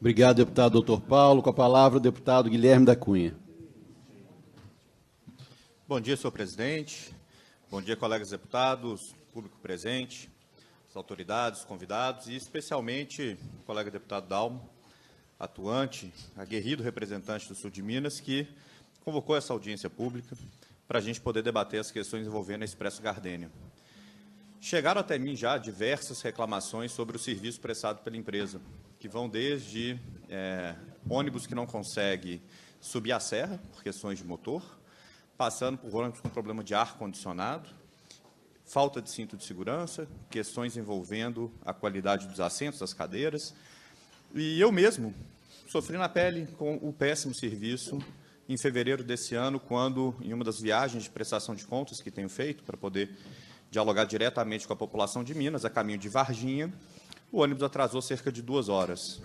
Obrigado, deputado doutor Paulo. Com a palavra, o deputado Guilherme da Cunha. Bom dia, senhor presidente. Bom dia, colegas deputados, público presente, as autoridades, convidados e, especialmente, o colega deputado Dalmo, atuante, aguerrido representante do sul de Minas, que convocou essa audiência pública para a gente poder debater as questões envolvendo a Expresso Gardênia. Chegaram até mim já diversas reclamações sobre o serviço prestado pela empresa, que vão desde ônibus que não consegue subir a serra por questões de motor, passando por ônibus com problema de ar-condicionado, falta de cinto de segurança, questões envolvendo a qualidade dos assentos, das cadeiras. E eu mesmo sofri na pele com o péssimo serviço em fevereiro desse ano, quando, em uma das viagens de prestação de contas que tenho feito para poder dialogar diretamente com a população de Minas, a caminho de Varginha, o ônibus atrasou cerca de 2 horas.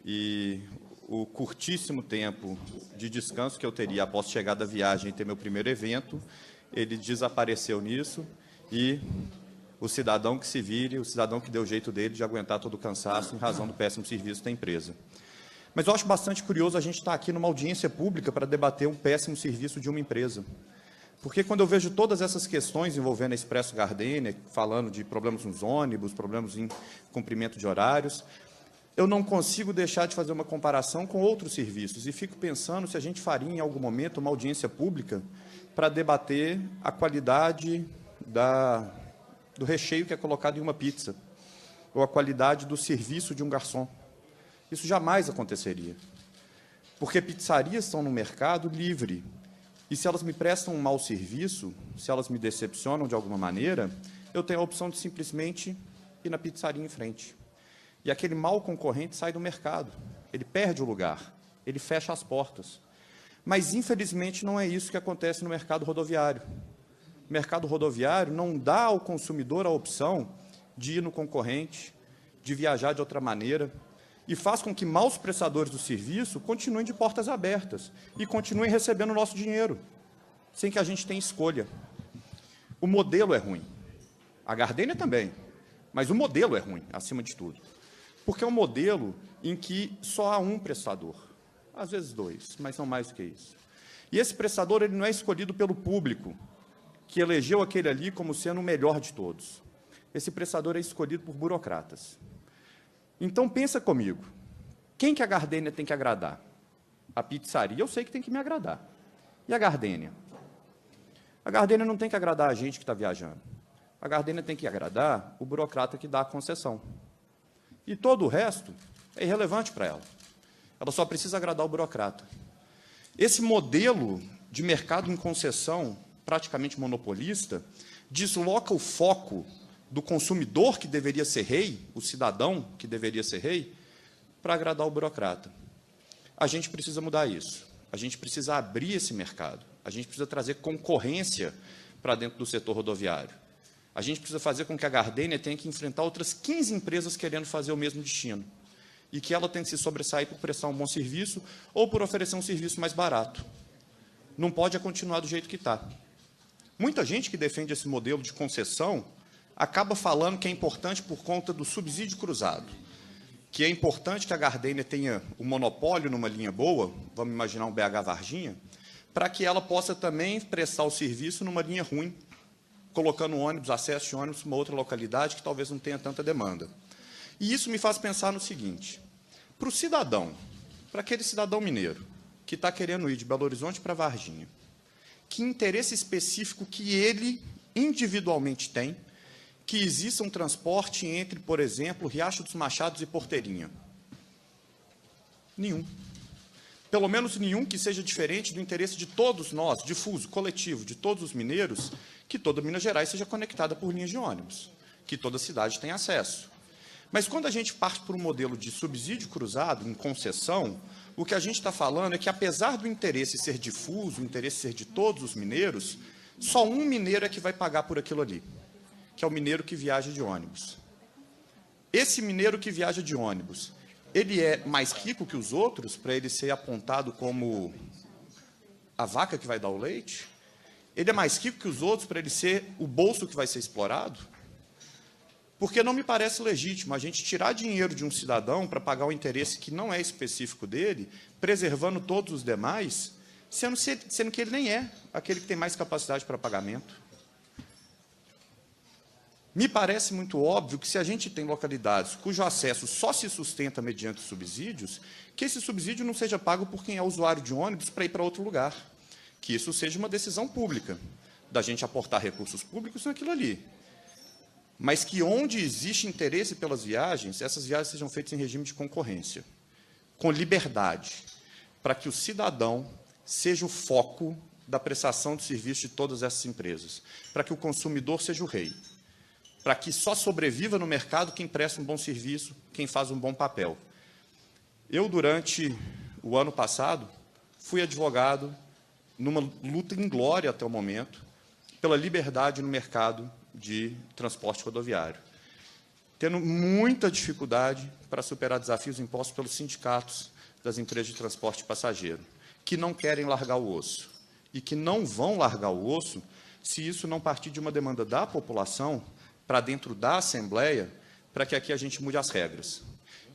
E o curtíssimo tempo de descanso que eu teria após chegar da viagem e ter meu primeiro evento, ele desapareceu nisso e o cidadão que se vire, o cidadão que deu o jeito dele de aguentar todo o cansaço em razão do péssimo serviço da empresa. Mas eu acho bastante curioso a gente estar aqui numa audiência pública para debater um péssimo serviço de uma empresa. Porque quando eu vejo todas essas questões envolvendo a Expresso Gardênia, falando de problemas nos ônibus, problemas em cumprimento de horários, eu não consigo deixar de fazer uma comparação com outros serviços e fico pensando se a gente faria em algum momento uma audiência pública para debater a qualidade do recheio que é colocado em uma pizza ou a qualidade do serviço de um garçom. Isso jamais aconteceria, porque pizzarias estão no mercado livre. E se elas me prestam um mau serviço, se elas me decepcionam de alguma maneira, eu tenho a opção de simplesmente ir na pizzaria em frente. E aquele mau concorrente sai do mercado, ele perde o lugar, ele fecha as portas. Mas, infelizmente, não é isso que acontece no mercado rodoviário. O mercado rodoviário não dá ao consumidor a opção de ir no concorrente, de viajar de outra maneira, e faz com que maus prestadores do serviço continuem de portas abertas e continuem recebendo o nosso dinheiro, sem que a gente tenha escolha. O modelo é ruim. A Gardênia também, mas o modelo é ruim, acima de tudo. Porque é um modelo em que só há um prestador, às vezes 2, mas não mais do que isso. E esse prestador ele não é escolhido pelo público, que elegeu aquele ali como sendo o melhor de todos. Esse prestador é escolhido por burocratas. Então, pensa comigo, quem que a Gardênia tem que agradar? A pizzaria eu sei que tem que me agradar. E a Gardênia? A Gardênia não tem que agradar a gente que está viajando. A Gardênia tem que agradar o burocrata que dá a concessão. E todo o resto é irrelevante para ela. Ela só precisa agradar o burocrata. Esse modelo de mercado em concessão, praticamente monopolista, desloca o foco do consumidor, que deveria ser rei, o cidadão, que deveria ser rei, para agradar o burocrata. A gente precisa mudar isso. A gente precisa abrir esse mercado. A gente precisa trazer concorrência para dentro do setor rodoviário. A gente precisa fazer com que a Gardênia tenha que enfrentar outras 15 empresas querendo fazer o mesmo destino. E que ela tenha que se sobressair por prestar um bom serviço ou por oferecer um serviço mais barato. Não pode continuar do jeito que está. Muita gente que defende esse modelo de concessão acaba falando que é importante por conta do subsídio cruzado, que é importante que a Gardênia tenha o monopólio numa linha boa, vamos imaginar um BH-Varginha, para que ela possa também prestar o serviço numa linha ruim, colocando ônibus, acesso de ônibus para uma outra localidade que talvez não tenha tanta demanda. E isso me faz pensar no seguinte, para o cidadão, para aquele cidadão mineiro, que está querendo ir de Belo Horizonte para Varginha, que interesse específico que ele individualmente tem, que exista um transporte entre, por exemplo, Riacho dos Machados e Porteirinha? Nenhum. Pelo menos nenhum que seja diferente do interesse de todos nós, difuso, coletivo, de todos os mineiros, que toda Minas Gerais seja conectada por linhas de ônibus, que toda cidade tenha acesso. Mas quando a gente parte para um modelo de subsídio cruzado, em concessão, o que a gente está falando é que, apesar do interesse ser difuso, o interesse ser de todos os mineiros, só um mineiro é que vai pagar por aquilo ali, que é o mineiro que viaja de ônibus. Esse mineiro que viaja de ônibus, ele é mais rico que os outros para ele ser apontado como a vaca que vai dar o leite? Ele é mais rico que os outros para ele ser o bolso que vai ser explorado? Porque não me parece legítimo a gente tirar dinheiro de um cidadão para pagar um interesse que não é específico dele, preservando todos os demais, sendo que ele nem é aquele que tem mais capacidade para pagamento. Me parece muito óbvio que, se a gente tem localidades cujo acesso só se sustenta mediante subsídios, que esse subsídio não seja pago por quem é usuário de ônibus para ir para outro lugar. Que isso seja uma decisão pública, da gente aportar recursos públicos naquilo ali. Mas que, onde existe interesse pelas viagens, essas viagens sejam feitas em regime de concorrência, com liberdade, para que o cidadão seja o foco da prestação de serviço de todas essas empresas, para que o consumidor seja o rei, para que só sobreviva no mercado quem presta um bom serviço, quem faz um bom papel. Eu, durante o ano passado, fui advogado numa luta inglória até o momento pela liberdade no mercado de transporte rodoviário, tendo muita dificuldade para superar desafios impostos pelos sindicatos das empresas de transporte passageiro, que não querem largar o osso, e que não vão largar o osso se isso não partir de uma demanda da população para dentro da Assembleia, para que aqui a gente mude as regras.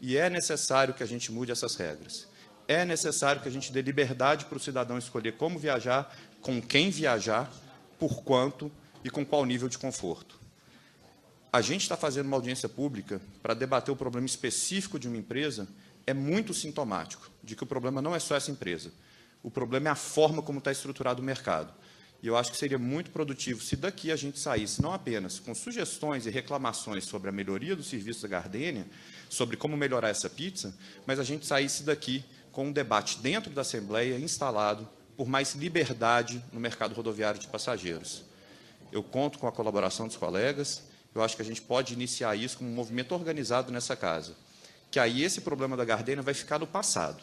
E é necessário que a gente mude essas regras. É necessário que a gente dê liberdade para o cidadão escolher como viajar, com quem viajar, por quanto e com qual nível de conforto. A gente está fazendo uma audiência pública para debater o problema específico de uma empresa, é muito sintomático de que o problema não é só essa empresa. O problema é a forma como está estruturado o mercado. E eu acho que seria muito produtivo se daqui a gente saísse não apenas com sugestões e reclamações sobre a melhoria do serviço da Gardênia, sobre como melhorar essa pizza, mas a gente saísse daqui com um debate dentro da Assembleia instalado por mais liberdade no mercado rodoviário de passageiros. Eu conto com a colaboração dos colegas, eu acho que a gente pode iniciar isso como um movimento organizado nessa casa, que aí esse problema da Gardênia vai ficar no passado.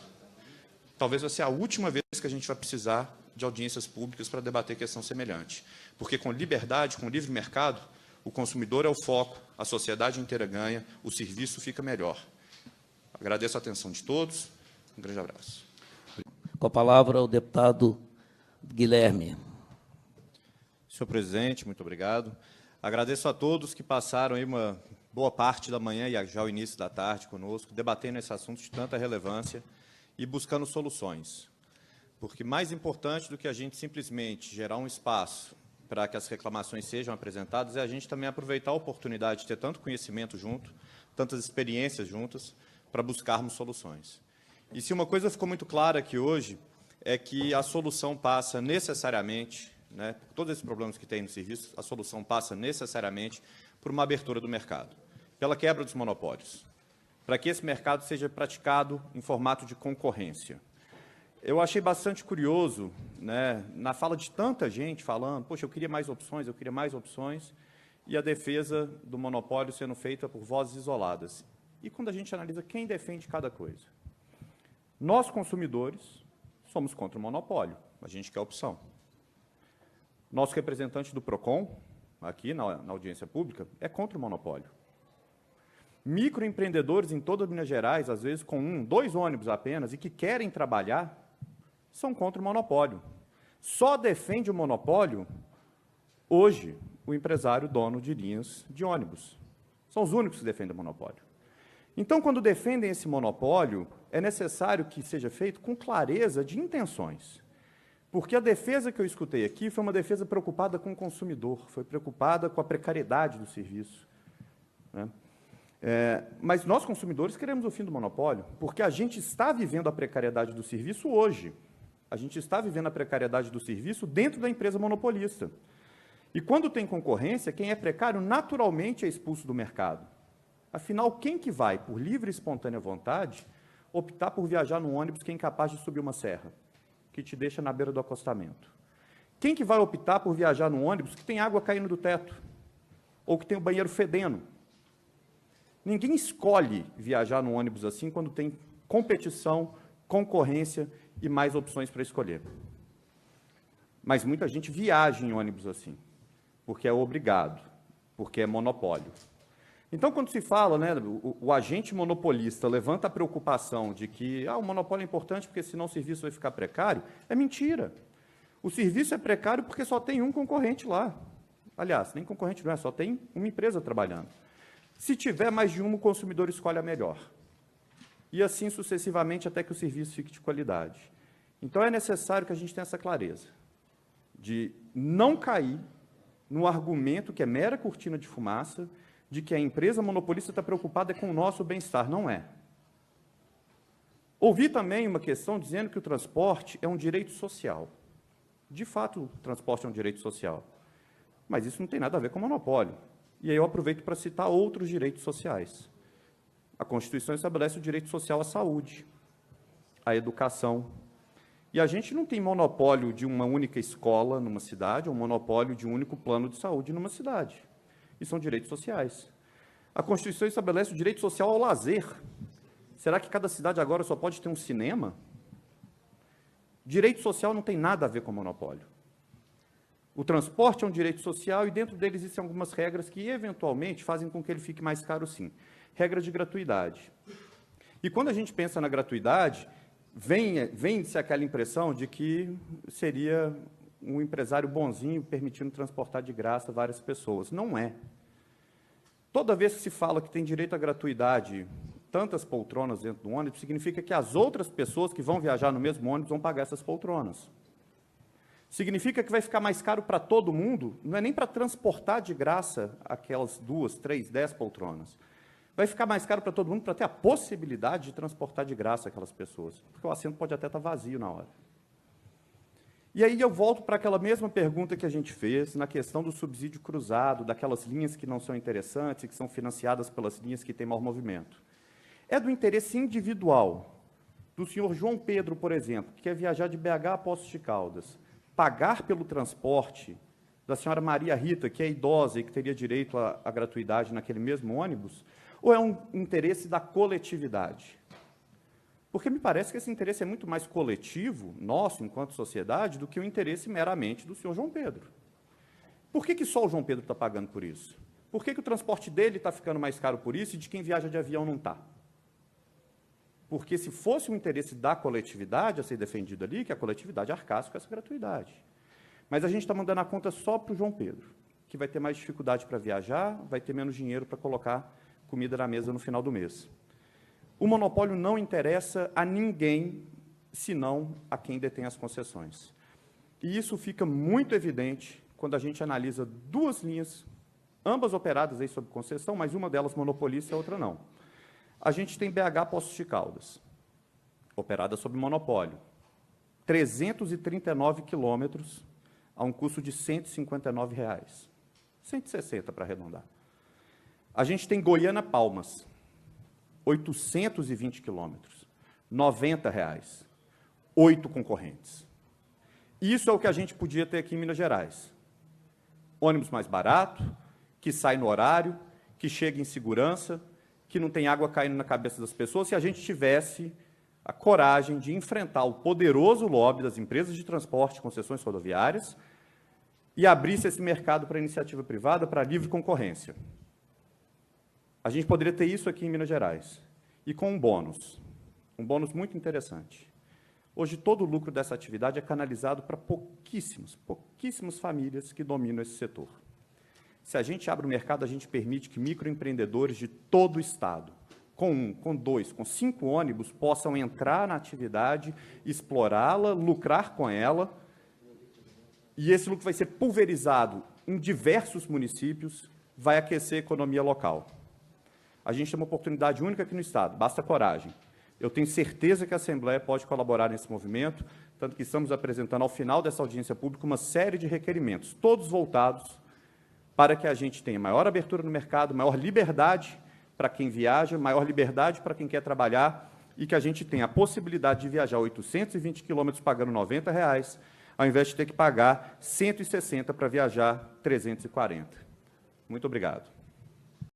Talvez vai ser a última vez que a gente vai precisar de audiências públicas para debater questão semelhante. Porque com liberdade, com livre mercado, o consumidor é o foco, a sociedade inteira ganha, o serviço fica melhor. Agradeço a atenção de todos, um grande abraço. Com a palavra, o deputado Guilherme. Senhor presidente, muito obrigado. Agradeço a todos que passaram aí uma boa parte da manhã e já o início da tarde conosco, debatendo esse assunto de tanta relevância e buscando soluções. Porque mais importante do que a gente simplesmente gerar um espaço para que as reclamações sejam apresentadas é a gente também aproveitar a oportunidade de ter tanto conhecimento junto, tantas experiências juntas, para buscarmos soluções. E se uma coisa ficou muito clara aqui hoje, é que a solução passa necessariamente, por todos esses problemas que tem no serviço, a solução passa necessariamente por uma abertura do mercado, pela quebra dos monopólios, para que esse mercado seja praticado em formato de concorrência. Eu achei bastante curioso, na fala de tanta gente falando, poxa, eu queria mais opções, e a defesa do monopólio sendo feita por vozes isoladas. E quando a gente analisa quem defende cada coisa? Nós, consumidores, somos contra o monopólio, a gente quer opção. Nosso representante do PROCON, aqui na audiência pública, é contra o monopólio. Microempreendedores em toda Minas Gerais, às vezes com 2 ônibus apenas, e que querem trabalhar, são contra o monopólio. Só defende o monopólio, hoje, o empresário dono de linhas de ônibus. São os únicos que defendem o monopólio. Então, quando defendem esse monopólio, é necessário que seja feito com clareza de intenções. Porque a defesa que eu escutei aqui foi uma defesa preocupada com o consumidor, foi preocupada com a precariedade do serviço. Mas nós, consumidores, queremos o fim do monopólio, porque a gente está vivendo a precariedade do serviço hoje. A gente está vivendo a precariedade do serviço dentro da empresa monopolista. E quando tem concorrência, quem é precário naturalmente é expulso do mercado. Afinal, quem que vai, por livre e espontânea vontade, optar por viajar num ônibus que é incapaz de subir uma serra, que te deixa na beira do acostamento? Quem que vai optar por viajar num ônibus que tem água caindo do teto, ou que tem o banheiro fedendo? Ninguém escolhe viajar num ônibus assim quando tem competição, concorrência e mais opções para escolher. Mas muita gente viaja em ônibus assim, porque é obrigado, porque é monopólio. Então, quando se fala, o agente monopolista levanta a preocupação de que o monopólio é importante porque senão o serviço vai ficar precário, é mentira. O serviço é precário porque só tem um concorrente lá. Aliás, nem concorrente não é, só tem uma empresa trabalhando. Se tiver mais de uma, o consumidor escolhe a melhor. E assim sucessivamente até que o serviço fique de qualidade. Então, é necessário que a gente tenha essa clareza de não cair no argumento que é mera cortina de fumaça, de que a empresa monopolista está preocupada com o nosso bem-estar. Não é. Ouvi também uma questão dizendo que o transporte é um direito social. De fato, o transporte é um direito social. Mas isso não tem nada a ver com monopólio. E aí eu aproveito para citar outros direitos sociais. A Constituição estabelece o direito social à saúde, à educação. E a gente não tem monopólio de uma única escola numa cidade, ou monopólio de um único plano de saúde numa cidade. E são direitos sociais. A Constituição estabelece o direito social ao lazer. Será que cada cidade agora só pode ter um cinema? Direito social não tem nada a ver com monopólio. O transporte é um direito social e dentro dele existem algumas regras que, eventualmente, fazem com que ele fique mais caro, sim. Regras de gratuidade. E quando a gente pensa na gratuidade, vem-se aquela impressão de que seria um empresário bonzinho permitindo transportar de graça várias pessoas. Não é. Toda vez que se fala que tem direito à gratuidade, tantas poltronas dentro do ônibus, significa que as outras pessoas que vão viajar no mesmo ônibus vão pagar essas poltronas. Significa que vai ficar mais caro para todo mundo, não é nem para transportar de graça aquelas 2, 3, 10 poltronas. Vai ficar mais caro para todo mundo para ter a possibilidade de transportar de graça aquelas pessoas, porque o assento pode até estar vazio na hora. E aí eu volto para aquela mesma pergunta que a gente fez na questão do subsídio cruzado, daquelas linhas que não são interessantes e que são financiadas pelas linhas que têm maior movimento. É do interesse individual do senhor João Pedro, por exemplo, que quer viajar de BH a Poços de Caldas, pagar pelo transporte da senhora Maria Rita, que é idosa e que teria direito à gratuidade naquele mesmo ônibus, ou é um interesse da coletividade? Porque me parece que esse interesse é muito mais coletivo, nosso, enquanto sociedade, do que o interesse meramente do senhor João Pedro. Por que só o João Pedro está pagando por isso? Por que o transporte dele está ficando mais caro por isso e de quem viaja de avião não está? Porque se fosse um interesse da coletividade a ser defendido ali, que a coletividade arcasse com essa gratuidade. Mas a gente está mandando a conta só para o João Pedro, que vai ter mais dificuldade para viajar, vai ter menos dinheiro para colocar comida na mesa no final do mês. O monopólio não interessa a ninguém, senão a quem detém as concessões. E isso fica muito evidente quando a gente analisa duas linhas, ambas operadas aí sob concessão, mas uma delas monopolista e a outra não. A gente tem BH Poços de Caldas, operada sob monopólio. 339 quilômetros a um custo de R$ 159. 160 para arredondar. A gente tem Goiânia Palmas, 820 quilômetros, R$ 90, 8 concorrentes. Isso é o que a gente podia ter aqui em Minas Gerais. Ônibus mais barato, que sai no horário, que chega em segurança, que não tem água caindo na cabeça das pessoas, se a gente tivesse a coragem de enfrentar o poderoso lobby das empresas de transporte, concessões rodoviárias, e abrisse esse mercado para a iniciativa privada, para a livre concorrência. A gente poderia ter isso aqui em Minas Gerais, e com um bônus muito interessante. Hoje, todo o lucro dessa atividade é canalizado para pouquíssimas famílias que dominam esse setor. Se a gente abre o mercado, a gente permite que microempreendedores de todo o Estado, com 2, com 5 ônibus, possam entrar na atividade, explorá-la, lucrar com ela, e esse lucro vai ser pulverizado em diversos municípios, vai aquecer a economia local. A gente tem uma oportunidade única aqui no Estado, basta coragem. Eu tenho certeza que a Assembleia pode colaborar nesse movimento, tanto que estamos apresentando ao final dessa audiência pública uma série de requerimentos, todos voltados para que a gente tenha maior abertura no mercado, maior liberdade para quem viaja, maior liberdade para quem quer trabalhar e que a gente tenha a possibilidade de viajar 820 quilômetros pagando R$ 90, ao invés de ter que pagar 160 para viajar 340. Muito obrigado.